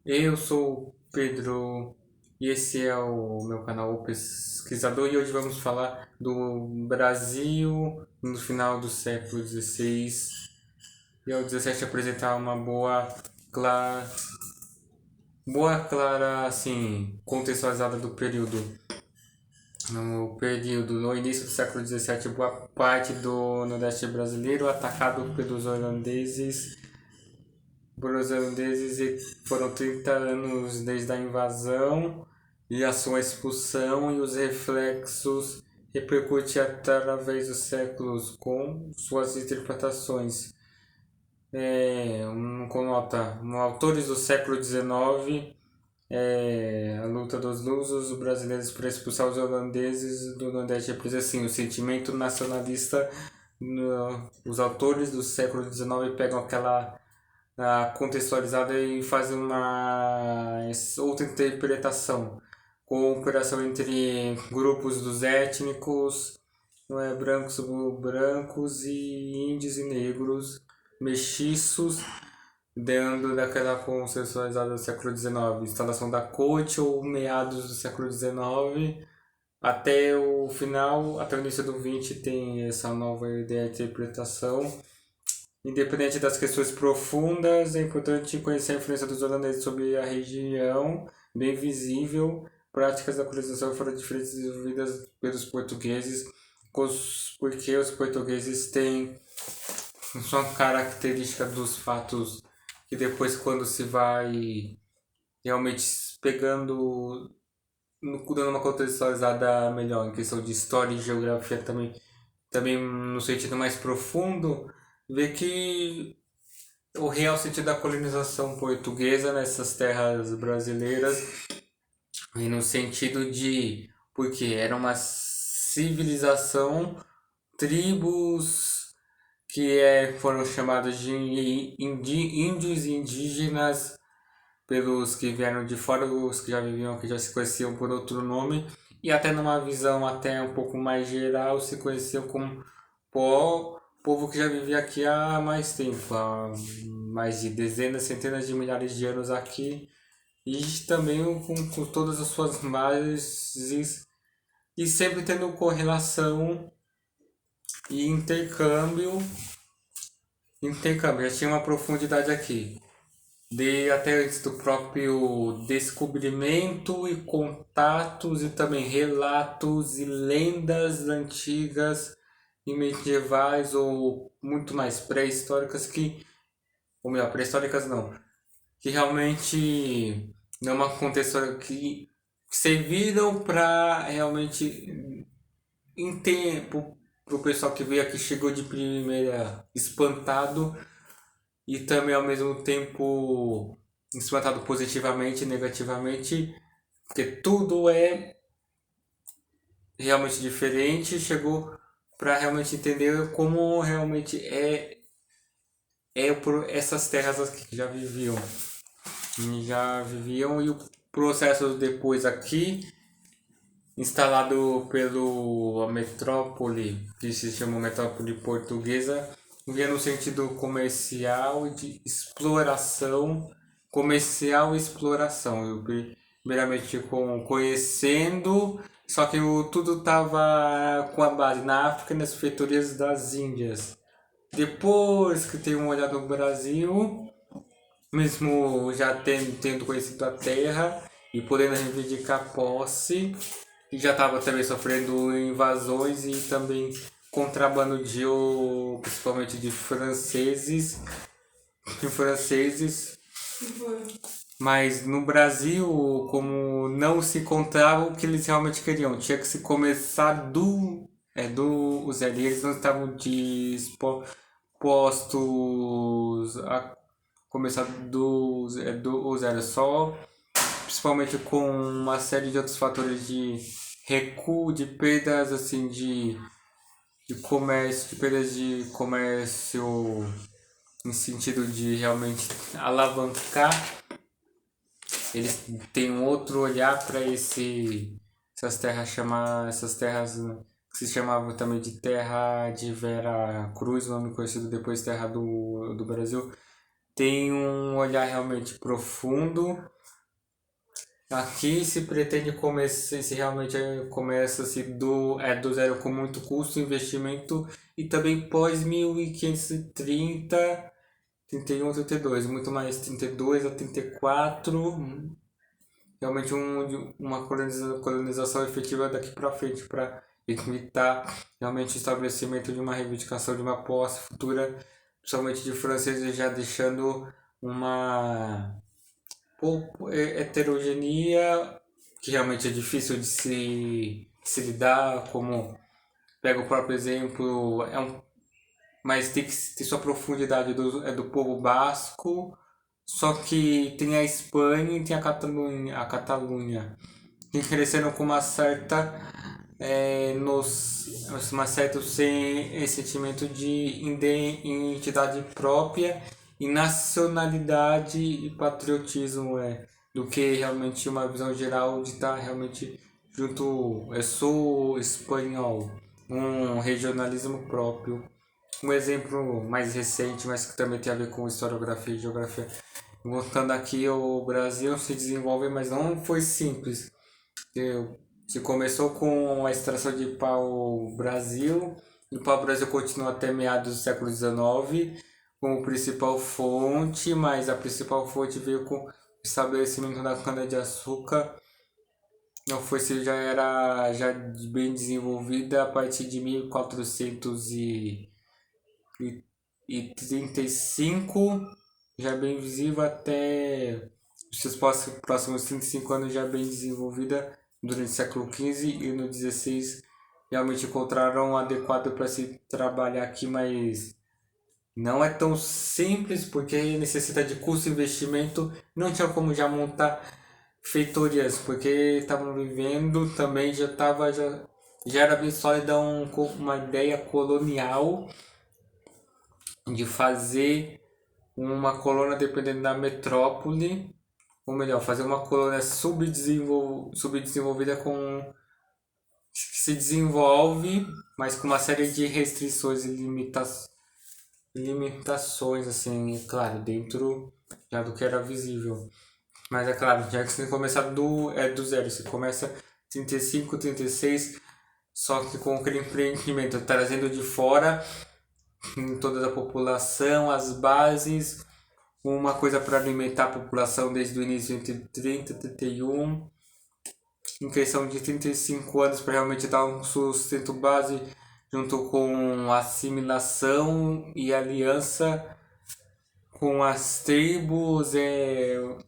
Eu sou o Pedro e esse é o meu canal O Pesquisador e hoje vamos falar do Brasil no final do século XVI e ao XVII apresentar uma clara, assim, contextualizada do período. No início do século XVII, boa parte do Nordeste brasileiro atacado pelos holandeses e foram 30 anos desde a invasão e a sua expulsão e os reflexos repercutem através dos séculos com suas interpretações. Conota autores do século XIX, a luta dos lusos brasileiros para expulsar os holandeses do Nordeste, pois assim, o sentimento nacionalista, os autores do século XIX pegam aquela contextualizada e faz uma outra interpretação, cooperação entre grupos dos étnicos, não é, brancos e índios e negros, mestiços, dando daquela contextualizada do século XIX, instalação da corte ou meados do século XIX, até o final, até o início do XX tem essa nova ideia de interpretação. Independente das questões profundas, é importante conhecer a influência dos holandeses sobre a região, bem visível. Práticas da colonização foram diferentes desenvolvidas pelos portugueses, porque os portugueses têm sua característica dos fatos que depois, quando se vai realmente pegando, dando uma contextualizada melhor em questão de história e geografia também no sentido mais profundo, vê que o real sentido da colonização portuguesa nessas terras brasileiras e no sentido de porque era uma civilização, tribos que foram chamados de índios e indígenas pelos que vieram de fora, os que já viviam aqui já se conheciam por outro nome, e até numa visão até um pouco mais geral se conheciam como povo que já vivia aqui há mais tempo, há mais de dezenas, centenas de milhares de anos aqui, e também com todas as suas bases, e sempre tendo correlação e intercâmbio, já tinha uma profundidade aqui de até antes do próprio descobrimento e contatos e também relatos e lendas antigas e medievais ou muito mais pré-históricas ou melhor, pré-históricas não, que realmente não é uma contexto que serviram para realmente em tempo para o pessoal que veio aqui chegou de primeira espantado e também ao mesmo tempo espantado positivamente e negativamente, porque tudo é realmente diferente, chegou para realmente entender como realmente por essas terras aqui que já viviam e o processo depois aqui instalado pelo a metrópole que se chama metrópole portuguesa via no sentido comercial e de exploração, comercial e exploração. Eu primeiramente conhecendo, só que tudo estava com a base na África e nas feitorias das Índias. Depois que tenho olhado no Brasil, mesmo já tendo conhecido a terra e podendo reivindicar posse, e já estava também sofrendo invasões e também contrabando principalmente de franceses, mas no Brasil, como não se encontrava o que eles realmente queriam, tinha que se começar do zero. E eles não estavam dispostos a começar do zero, só principalmente com uma série de outros fatores de recuo, de perdas assim de comércio, de perdas de comércio em sentido de realmente alavancar. Eles têm um outro olhar para essas terras que se chamavam também de terra de Vera Cruz, nome conhecido depois terra do Brasil, tem um olhar realmente profundo. Aqui se pretende começar, se realmente começa-se do zero com muito custo, investimento e também pós 1530, 31, 32, muito mais 32 a 34, realmente uma colonização efetiva daqui para frente para evitar realmente o estabelecimento de uma reivindicação de uma posse futura, principalmente de franceses já deixando uma heterogeneia que realmente é difícil de se lidar, como pega o próprio exemplo, mas tem que ter sua profundidade do povo basco, só que tem a Espanha e tem a Catalunha que cresceram com uma certa uma certa sem sentimento de identidade própria e nacionalidade e patriotismo do que realmente uma visão geral de estar realmente junto. Eu sou espanhol, um regionalismo próprio. Um exemplo mais recente, mas que também tem a ver com historiografia e geografia. Voltando aqui, o Brasil se desenvolve, mas não foi simples. Se começou com a extração de pau-brasil, e o pau-brasil continua até meados do século XIX como principal fonte, mas a principal fonte veio com o estabelecimento da cana-de-açúcar. Não foi se já era já bem desenvolvida a partir de 1435, já bem visível até os seus próximos 35 anos já bem desenvolvida durante o século XV e no XVI realmente encontraram um adequado para se trabalhar aqui, mas não é tão simples porque necessita de custo e investimento. Não tinha como já montar feitorias, porque estavam vivendo também, já era bem sólida uma ideia colonial de fazer uma colônia dependendo da metrópole, ou melhor, fazer uma colônia subdesenvolvida que se desenvolve, mas com uma série de restrições e limitações, assim, claro, dentro já do que era visível. Mas é claro, já que você começa do zero, você começa 35, 36, só que com aquele empreendimento, trazendo de fora em toda a população, as bases, uma coisa para alimentar a população desde o início entre 30 e 31, em questão de 35 anos para realmente dar um sustento base junto com assimilação e aliança com as tribos,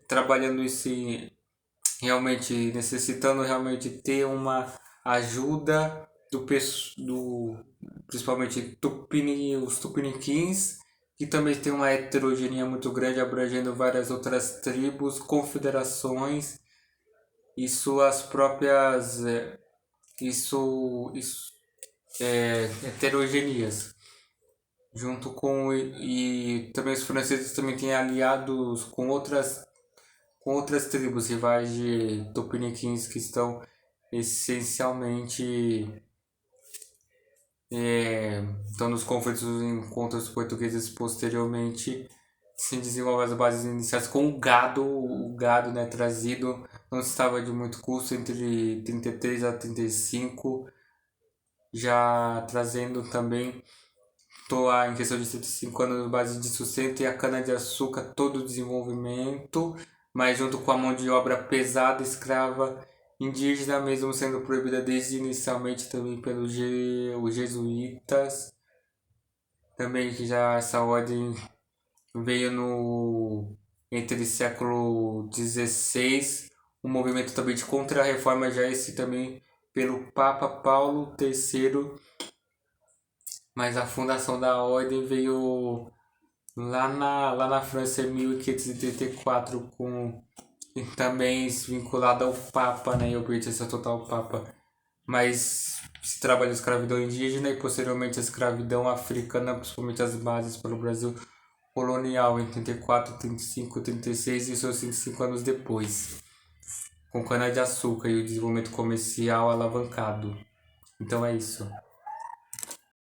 trabalhando isso realmente necessitando realmente ter uma ajuda do principalmente os tupiniquins, que também tem uma heterogeneia muito grande abrangendo várias outras tribos, confederações e suas próprias heterogeneias. Junto com e também os franceses também têm aliados com outras tribos rivais de tupiniquins que estão essencialmente estão nos conflitos contra os portugueses posteriormente se desenvolve as bases iniciais com o gado, né, trazido não estava de muito custo entre 33 a 35, já trazendo também em questão de 75 anos base de sustento e a cana-de-açúcar todo o desenvolvimento, mas junto com a mão de obra pesada, escrava, indígena, mesmo sendo proibida desde inicialmente também pelos os jesuítas, também que já essa ordem veio entre século XVI, um movimento também de contra-reforma, já esse também pelo Papa Paulo III, mas a fundação da ordem veio lá na França em 1534, e também vinculada ao Papa, né, e obediência total ao Papa. Mas se trabalha a escravidão indígena e posteriormente a escravidão africana, principalmente as bases para o Brasil colonial em 34, 35, 36 e seus 25 anos depois, com cana-de-açúcar e o desenvolvimento comercial alavancado. Então é isso.